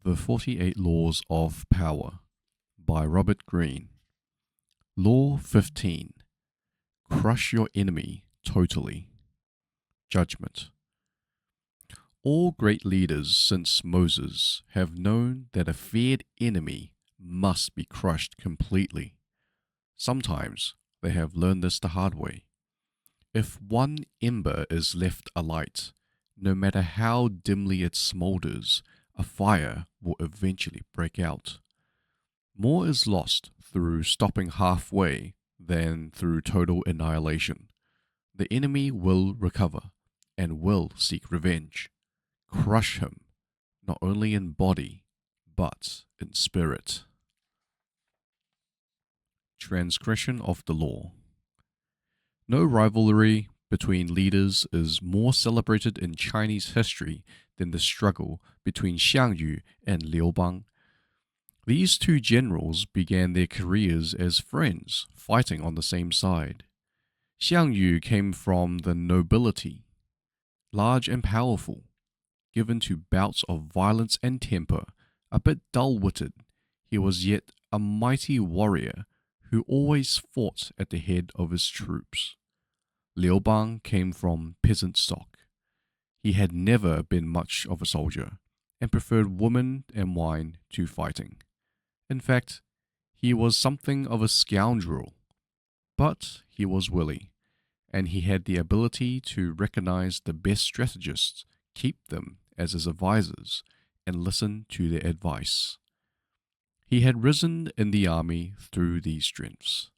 The 48 Laws of Power by Robert Greene. Law 15. Crush your enemy totally. Judgment. All great leaders since Moses have known that a feared enemy must be crushed completely. Sometimes they have learned this the hard way. If one ember is left alight, no matter how dimly it smoulders, a fire will eventually break out. More is lost through stopping halfway than through total annihilation. The enemy will recover and will seek revenge. Crush him, not only in body, but in spirit. Transgression of the law. No rivalry between leaders is more celebrated in Chinese history than the struggle between Xiang Yu and Liu Bang. These two generals began their careers as friends, fighting on the same side. Xiang Yu came from the nobility, large and powerful, given to bouts of violence and temper, a bit dull-witted. He was yet a mighty warrior who always fought at the head of his troops. Liu Bang came from peasant stock. He had never been much of a soldier, and preferred women and wine to fighting. In fact, he was something of a scoundrel, but he was wily, and he had the ability to recognize the best strategists, keep them as his advisors, and listen to their advice. He had risen in the army through these strengths.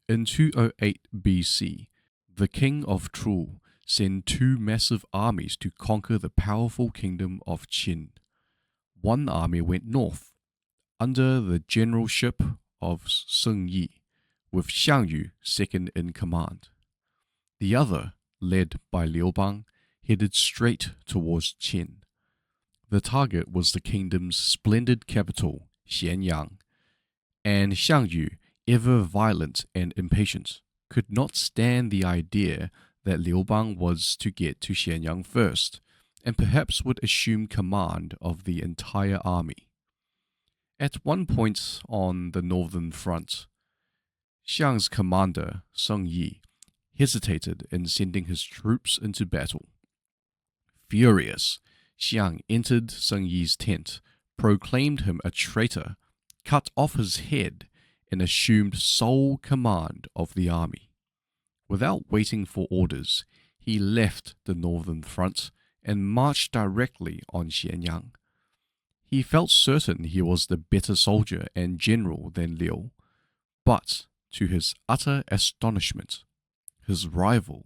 In 208 BC, the king of Chu sent two massive armies to conquer the powerful kingdom of Qin. One army went north, under the generalship of Seng Yi, with Xiang Yu second in command. The other, led by Liu Bang, headed straight towards Qin. The target was the kingdom's splendid capital, Xianyang, and Xiang Yu, ever violent and impatient, could not stand the idea that Liu Bang was to get to Xianyang first, and perhaps would assume command of the entire army. At one point on the northern front, Xiang's commander, Seng Yi, hesitated in sending his troops into battle. Furious, Xiang entered Seng Yi's tent, proclaimed him a traitor, cut off his head, and assumed sole command of the army. Without waiting for orders, he left the northern front and marched directly on Xianyang. He felt certain he was the better soldier and general than Liu, but to his utter astonishment, his rival,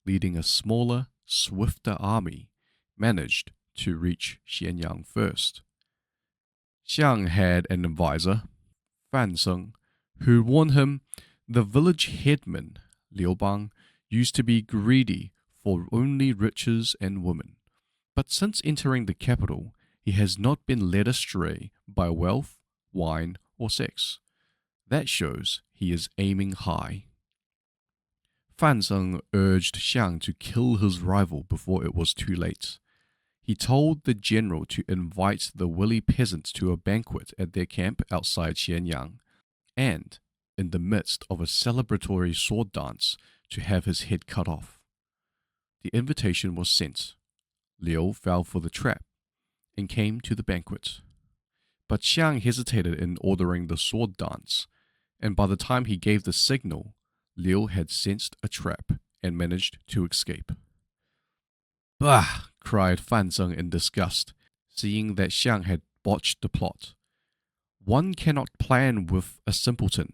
leading a smaller, swifter army, managed to reach Xianyang first. Xiang had an advisor, Fan Seng, who warned him the village headman, Liu Bang, used to be greedy for only riches and women, but since entering the capital, he has not been led astray by wealth, wine, or sex. That shows he is aiming high. Fan Seng urged Xiang to kill his rival before it was too late. He told the general to invite the willy peasants to a banquet at their camp outside Xianyang, and, in the midst of a celebratory sword dance, to have his head cut off. The invitation was sent. Liu fell for the trap and came to the banquet. But Xiang hesitated in ordering the sword dance, and by the time he gave the signal, Liu had sensed a trap and managed to escape. "Bah!" cried Fan Zeng in disgust, seeing that Xiang had botched the plot. "One cannot plan with a simpleton.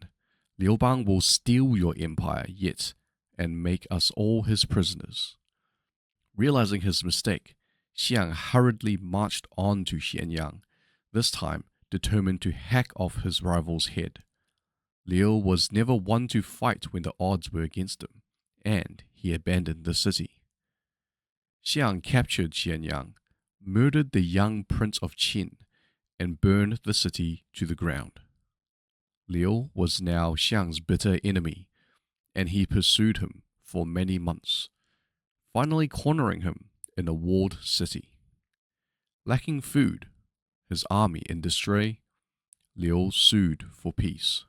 Liu Bang will steal your empire yet and make us all his prisoners." Realizing his mistake, Xiang hurriedly marched on to Xianyang, this time determined to hack off his rival's head. Liu was never one to fight when the odds were against him, and he abandoned the city. Xiang captured Xianyang, murdered the young prince of Qin, and burned the city to the ground. Liu was now Xiang's bitter enemy, and he pursued him for many months, finally cornering him in a walled city. Lacking food, his army in distress, Liu sued for peace.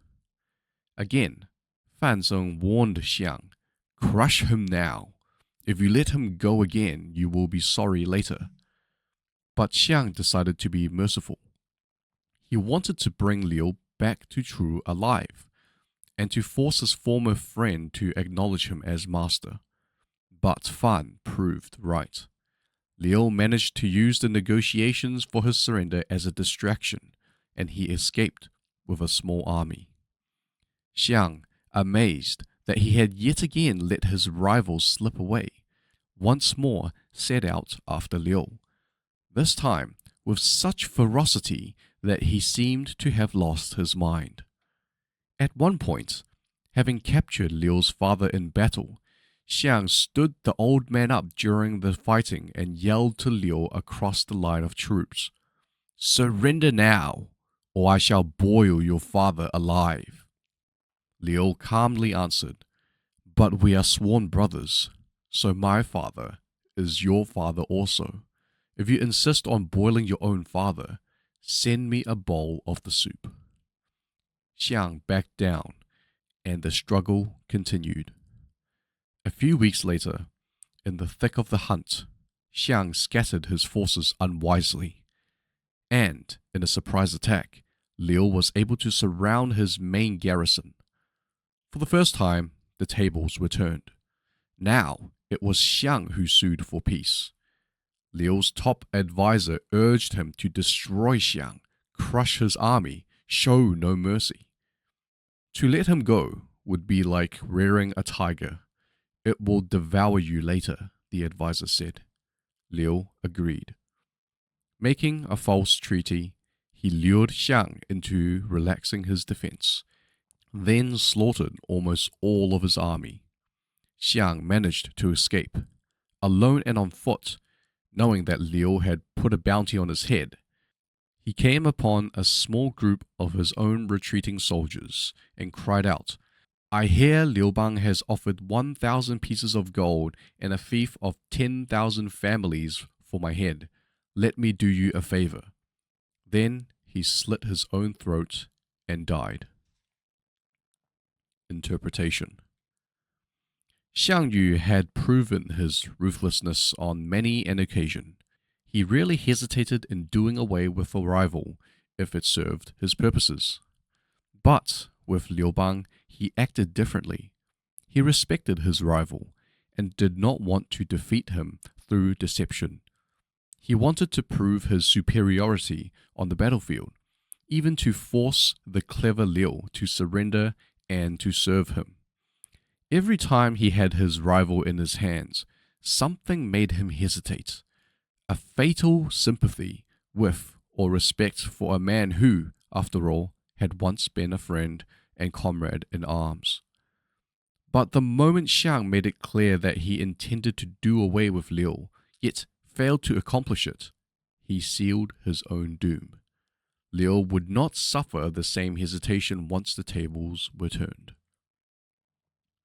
Again, Fan Zeng warned Xiang, "Crush him now. If you let him go again, you will be sorry later." But Xiang decided to be merciful. He wanted to bring Liu back to Chu alive, and to force his former friend to acknowledge him as master. But Fan proved right. Liu managed to use the negotiations for his surrender as a distraction, and he escaped with a small army. Xiang, amazed that he had yet again let his rival slip away, once more set out after Liu, this time with such ferocity that he seemed to have lost his mind. At one point, having captured Liu's father in battle, Xiang stood the old man up during the fighting and yelled to Liu across the line of troops, "Surrender now, or I shall boil your father alive." Liu calmly answered, "But we are sworn brothers, so my father is your father also. If you insist on boiling your own father, send me a bowl of the soup." Xiang backed down, and the struggle continued. A few weeks later, in the thick of the hunt, Xiang scattered his forces unwisely, and, in a surprise attack, Liu was able to surround his main garrison. For the first time, the tables were turned. Now, it was Xiang who sued for peace. Liu's top advisor urged him to destroy Xiang, crush his army, show no mercy. To let him go would be like rearing a tiger. "It will devour you later," the advisor said. Liu agreed. Making a false treaty, he lured Xiang into relaxing his defense, then slaughtered almost all of his army. Xiang managed to escape, alone and on foot, knowing that Liu had put a bounty on his head. He came upon a small group of his own retreating soldiers and cried out, "I hear Liu Bang has offered 1,000 pieces of gold and a fief of 10,000 families for my head. Let me do you a favor." Then he slit his own throat and died. Interpretation. Xiang Yu had proven his ruthlessness on many an occasion. He rarely hesitated in doing away with a rival if it served his purposes. But with Liu Bang, he acted differently. He respected his rival and did not want to defeat him through deception. He wanted to prove his superiority on the battlefield, even to force the clever Liu to surrender and to serve him. Every time he had his rival in his hands, something made him hesitate. A fatal sympathy with or respect for a man who, after all, had once been a friend and comrade in arms. But the moment Xiang made it clear that he intended to do away with Liu, yet failed to accomplish it, he sealed his own doom. Liu would not suffer the same hesitation once the tables were turned.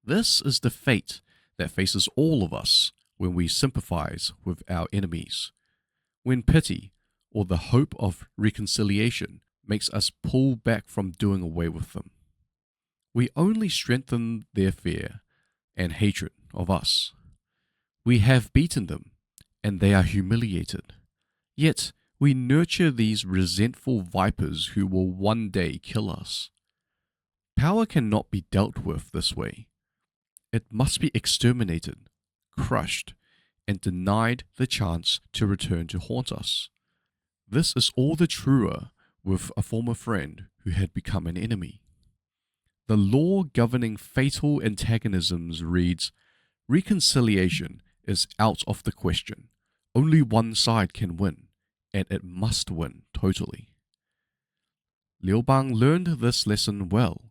This is the fate that faces all of us when we sympathize with our enemies. When pity or the hope of reconciliation makes us pull back from doing away with them, we only strengthen their fear and hatred of us. We have beaten them, and they are humiliated. Yet we nurture these resentful vipers who will one day kill us. Power cannot be dealt with this way. It must be exterminated, crushed, and denied the chance to return to haunt us. This is all the truer with a former friend who had become an enemy. The law governing fatal antagonisms reads, "Reconciliation is out of the question. Only one side can win, and it must win totally." Liu Bang learned this lesson well.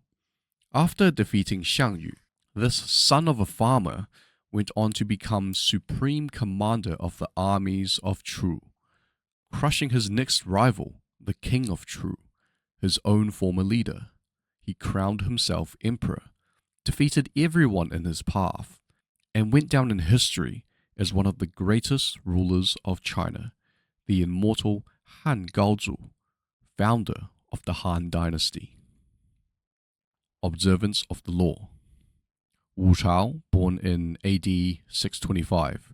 After defeating Xiang Yu, this son of a farmer went on to become supreme commander of the armies of Chu, crushing his next rival, the king of Chu, his own former leader. He crowned himself emperor, defeated everyone in his path, and went down in history as one of the greatest rulers of China, the immortal Han Gaozu, founder of the Han Dynasty. Observance of the law. Wu Chao, born in AD 625,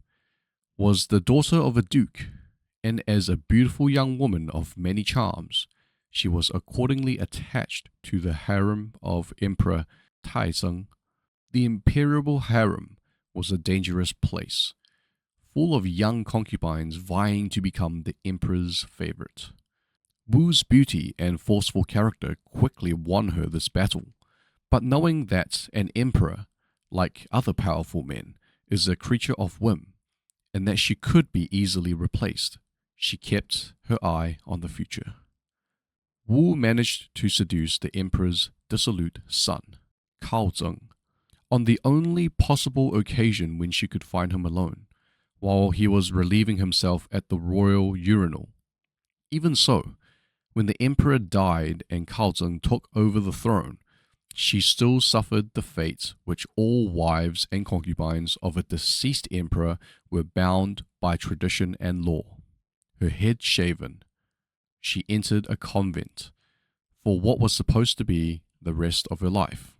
was the daughter of a duke, and as a beautiful young woman of many charms, she was accordingly attached to the harem of Emperor Taizong. The imperial harem was a dangerous place, full of young concubines vying to become the emperor's favorite. Wu's beauty and forceful character quickly won her this battle, but knowing that an emperor, like other powerful men, is a creature of whim, and that she could be easily replaced, she kept her eye on the future. Wu managed to seduce the emperor's dissolute son, Kaozong, on the only possible occasion when she could find him alone, while he was relieving himself at the royal urinal. Even so, when the emperor died and Kaozong took over the throne, she still suffered the fate which all wives and concubines of a deceased emperor were bound by tradition and law. Her head shaven, she entered a convent for what was supposed to be the rest of her life.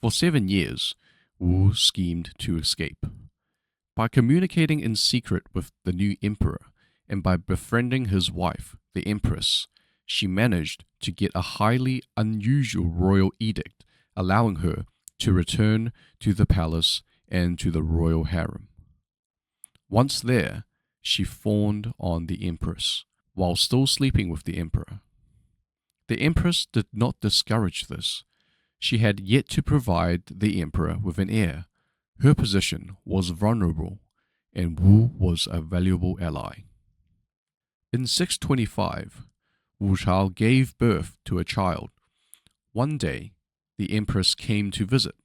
For 7 years, Wu schemed to escape. By communicating in secret with the new emperor and by befriending his wife, the empress, she managed to get a highly unusual royal edict allowing her to return to the palace and to the royal harem. Once there, she fawned on the empress, while still sleeping with the emperor. The empress did not discourage this. She had yet to provide the emperor with an heir. Her position was vulnerable, and Wu was a valuable ally. In 625, Wu Chao gave birth to a child. One day, the empress came to visit,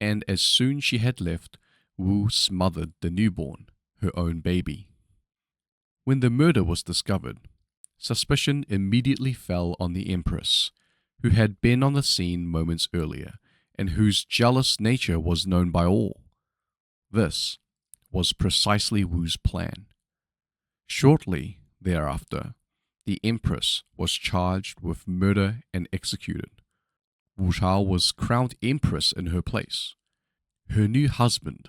and as soon as she had left, Wu smothered the newborn, her own baby. When the murder was discovered, suspicion immediately fell on the empress, who had been on the scene moments earlier, and whose jealous nature was known by all. This was precisely Wu's plan. Shortly thereafter, the empress was charged with murder and executed. Wu Chao was crowned empress in her place. Her new husband,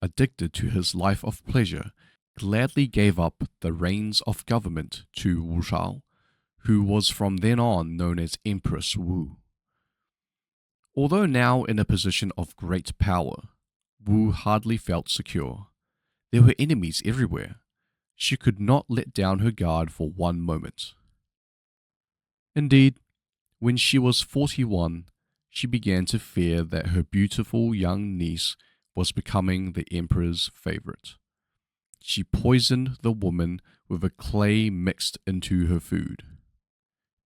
addicted to his life of pleasure, gladly gave up the reins of government to Wu Chao, who was from then on known as Empress Wu. Although now in a position of great power, Wu hardly felt secure. There were enemies everywhere. She could not let down her guard for one moment. Indeed, when she was 41, she began to fear that her beautiful young niece was becoming the emperor's favorite. She poisoned the woman with a clay mixed into her food.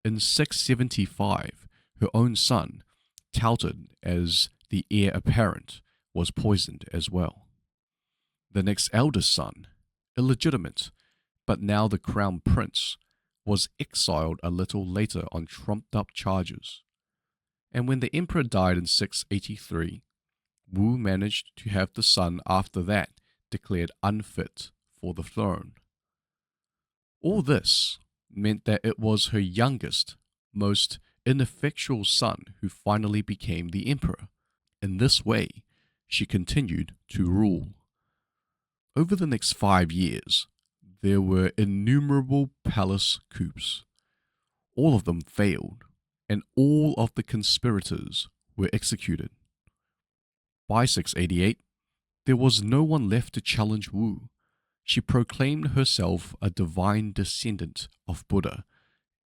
In 675, her own son, touted as the heir apparent, was poisoned as well. The next eldest son, illegitimate, but now the crown prince, was exiled a little later on trumped-up charges. And when the emperor died in 683, Wu managed to have the son after that declared unfit for the throne. All this meant that it was her youngest, most ineffectual son who finally became the emperor. In this way, she continued to rule. Over the next 5 years, there were innumerable palace coups. All of them failed, and all of the conspirators were executed. By 688, there was no one left to challenge Wu. She proclaimed herself a divine descendant of Buddha,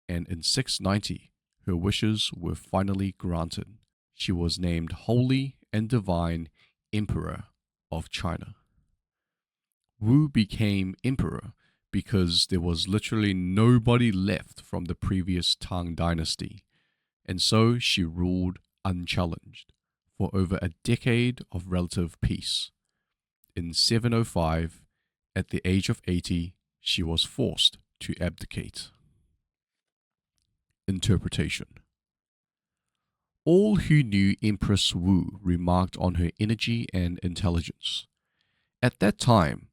and in 690, her wishes were finally granted. She was named Holy and Divine Emperor of China. Wu became emperor because there was literally nobody left from the previous Tang dynasty, and so she ruled unchallenged for over a decade of relative peace. In 705, at the age of 80, she was forced to abdicate. Interpretation. All who knew Empress Wu remarked on her energy and intelligence. At that time,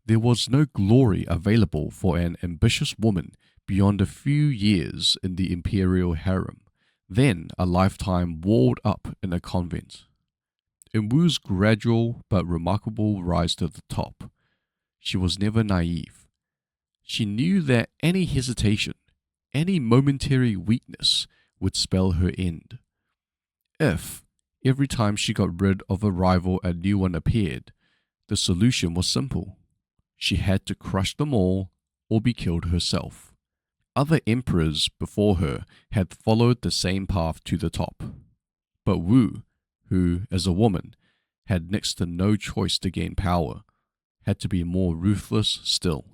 there was no glory available for an ambitious woman beyond a few years in the imperial harem, then a lifetime walled up in a convent. In Wu's gradual but remarkable rise to the top, she was never naive. She knew that any hesitation, any momentary weakness would spell her end. If, every time she got rid of a rival, a new one appeared, the solution was simple. She had to crush them all or be killed herself. Other emperors before her had followed the same path to the top. But Wu, who, as a woman, had next to no choice to gain power, had to be more ruthless still.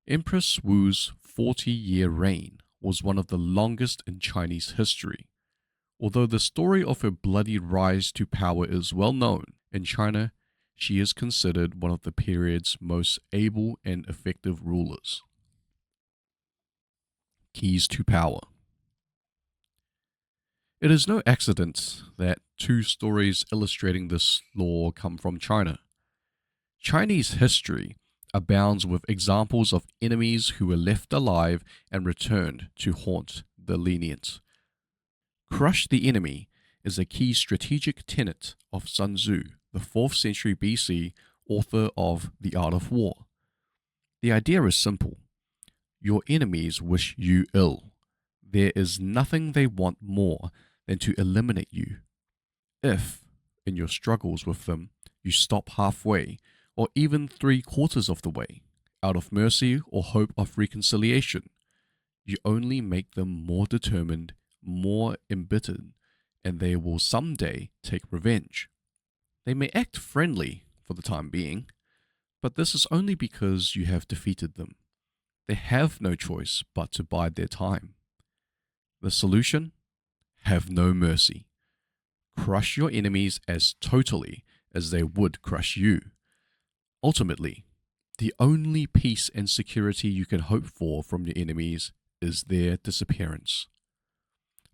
Empress Wu's 40-year reign was one of the longest in Chinese history. Although the story of her bloody rise to power is well known, in China, she is considered one of the period's most able and effective rulers. Keys to power. It is no accident that two stories illustrating this law come from China. Chinese history abounds with examples of enemies who were left alive and returned to haunt the lenient. Crush the enemy is a key strategic tenet of Sun Tzu, the 4th century BC author of The Art of War. The idea is simple. Your enemies wish you ill. There is nothing they want more than to eliminate you. If, in your struggles with them, you stop halfway, or even 3/4 of the way, out of mercy or hope of reconciliation, you only make them more determined, more embittered, and they will someday take revenge. They may act friendly for the time being, but this is only because you have defeated them. They have no choice but to bide their time. The solution? Have no mercy. Crush your enemies as totally as they would crush you. Ultimately, the only peace and security you can hope for from your enemies is their disappearance.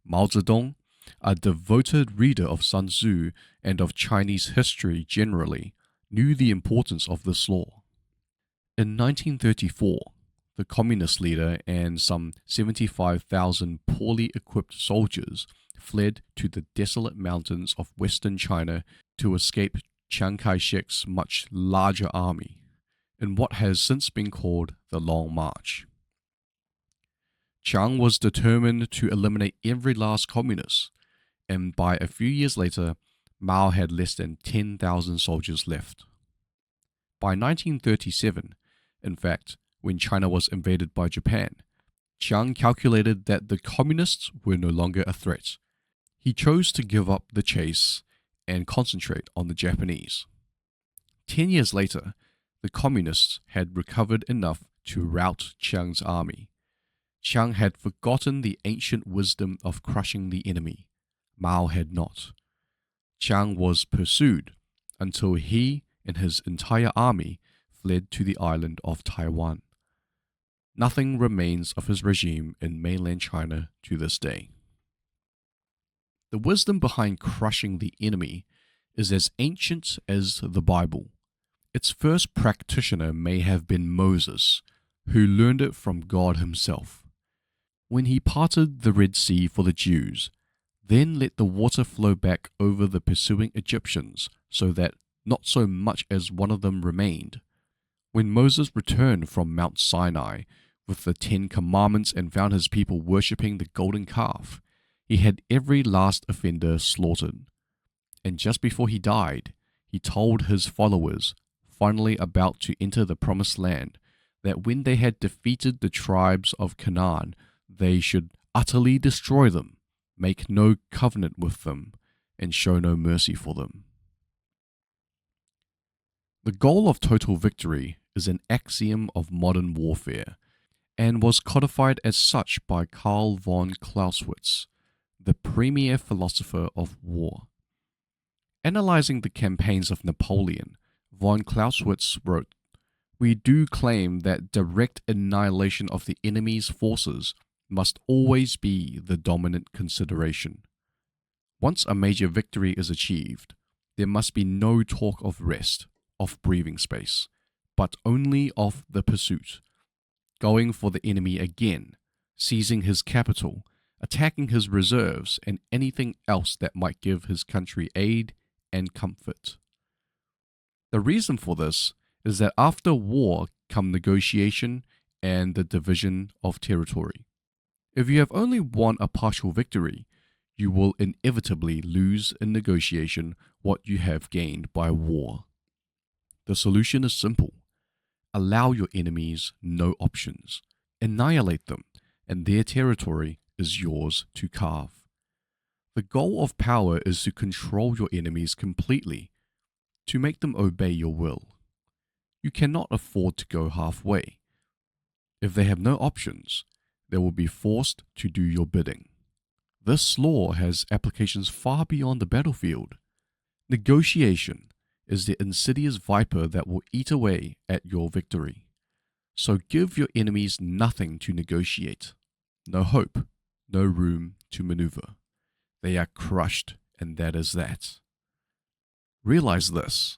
Mao Zedong, a devoted reader of Sun Tzu and of Chinese history generally, knew the importance of this law. In 1934, the communist leader and some 75,000 poorly equipped soldiers fled to the desolate mountains of western China to escape Chiang Kai-shek's much larger army, in what has since been called the Long March. Chiang was determined to eliminate every last communist, and by a few years later, Mao had less than 10,000 soldiers left. By 1937, in fact, when China was invaded by Japan, Chiang calculated that the communists were no longer a threat. He chose to give up the chase and concentrate on the Japanese. 10 years later, the communists had recovered enough to rout Chiang's army. Chiang had forgotten the ancient wisdom of crushing the enemy. Mao had not. Chiang was pursued until he and his entire army fled to the island of Taiwan. Nothing remains of his regime in mainland China to this day. The wisdom behind crushing the enemy is as ancient as the Bible. Its first practitioner may have been Moses, who learned it from God himself. When he parted the Red Sea for the Jews, then let the water flow back over the pursuing Egyptians, so that not so much as one of them remained. When Moses returned from Mount Sinai with the 10 Commandments and found his people worshipping the golden calf, he had every last offender slaughtered. And just before he died, he told his followers, finally about to enter the promised land, that when they had defeated the tribes of Canaan, they should utterly destroy them, make no covenant with them, and show no mercy for them. The goal of total victory is an axiom of modern warfare, and was codified as such by Karl von Clausewitz, the premier philosopher of war. Analyzing the campaigns of Napoleon, von Clausewitz wrote, "We do claim that direct annihilation of the enemy's forces must always be the dominant consideration. Once a major victory is achieved, there must be no talk of rest, of breathing space, but only of the pursuit. going for the enemy again, seizing his capital, attacking his reserves, and anything else that might give his country aid and comfort. The reason for this is that after war come negotiation and the division of territory. If you have only won a partial victory, you will inevitably lose in negotiation what you have gained by war. The solution is simple. Allow your enemies no options. Annihilate them, and their territory is yours to carve. The goal of power is to control your enemies completely, to make them obey your will. You cannot afford to go halfway. If they have no options, they will be forced to do your bidding. This law has applications far beyond the battlefield. Negotiation is the insidious viper that will eat away at your victory. So give your enemies nothing to negotiate, no hope, no room to maneuver. They are crushed, and that is that. Realize this.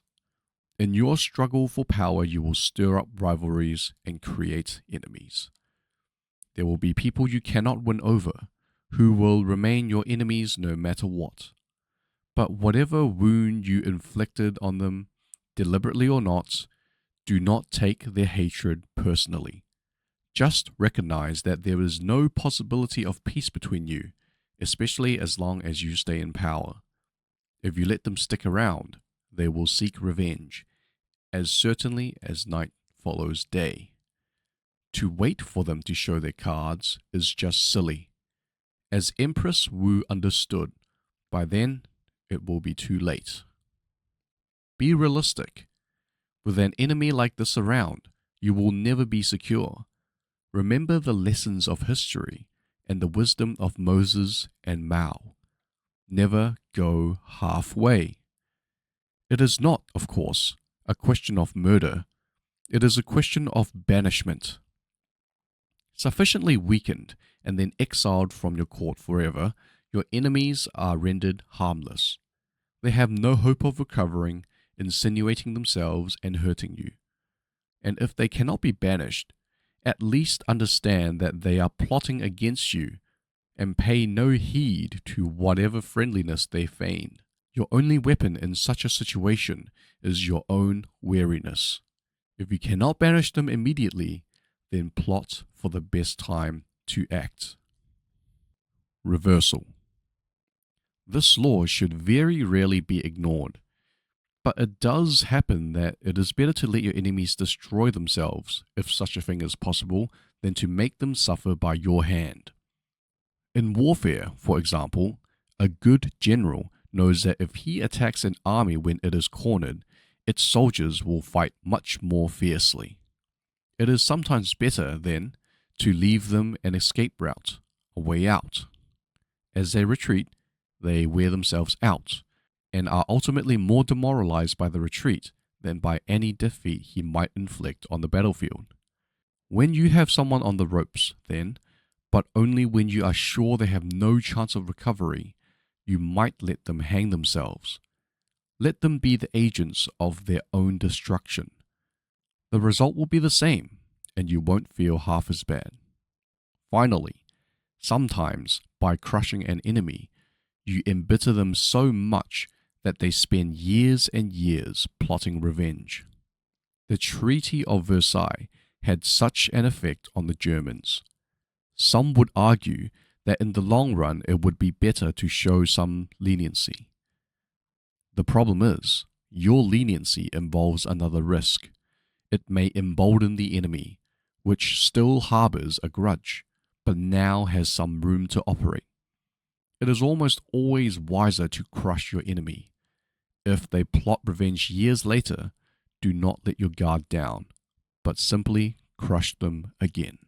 In your struggle for power, you will stir up rivalries and create enemies. There will be people you cannot win over, who will remain your enemies no matter what. But whatever wound you inflicted on them, deliberately or not, do not take their hatred personally. Just recognize that there is no possibility of peace between you, especially as long as you stay in power. If you let them stick around, they will seek revenge, as certainly as night follows day. To wait for them to show their cards is just silly. As Empress Wu understood, by then it will be too late. Be realistic. With an enemy like this around, you will never be secure. Remember the lessons of history and the wisdom of Moses and Mao. Never go halfway. It is not, of course, a question of murder. It is a question of banishment. Sufficiently weakened and then exiled from your court forever, your enemies are rendered harmless. They have no hope of recovering, insinuating themselves and hurting you. And if they cannot be banished, at least understand that they are plotting against you and pay no heed to whatever friendliness they feign. Your only weapon in such a situation is your own wariness. If you cannot banish them immediately, then plot for the best time to act. Reversal. This law should very rarely be ignored, but it does happen that it is better to let your enemies destroy themselves, if such a thing is possible, than to make them suffer by your hand. In warfare, for example, a good general knows that if he attacks an army when it is cornered, its soldiers will fight much more fiercely. It is sometimes better, then, to leave them an escape route, a way out. As they retreat, they wear themselves out, and are ultimately more demoralized by the retreat than by any defeat he might inflict on the battlefield. When you have someone on the ropes, then, but only when you are sure they have no chance of recovery, you might let them hang themselves. Let them be the agents of their own destruction. The result will be the same, and you won't feel half as bad. Finally, sometimes, by crushing an enemy, you embitter them so much that they spend years and years plotting revenge. The Treaty of Versailles had such an effect on the Germans. Some would argue that in the long run it would be better to show some leniency. The problem is, your leniency involves another risk. It may embolden the enemy, which still harbors a grudge, but now has some room to operate. It is almost always wiser to crush your enemy. If they plot revenge years later, do not let your guard down, but simply crush them again.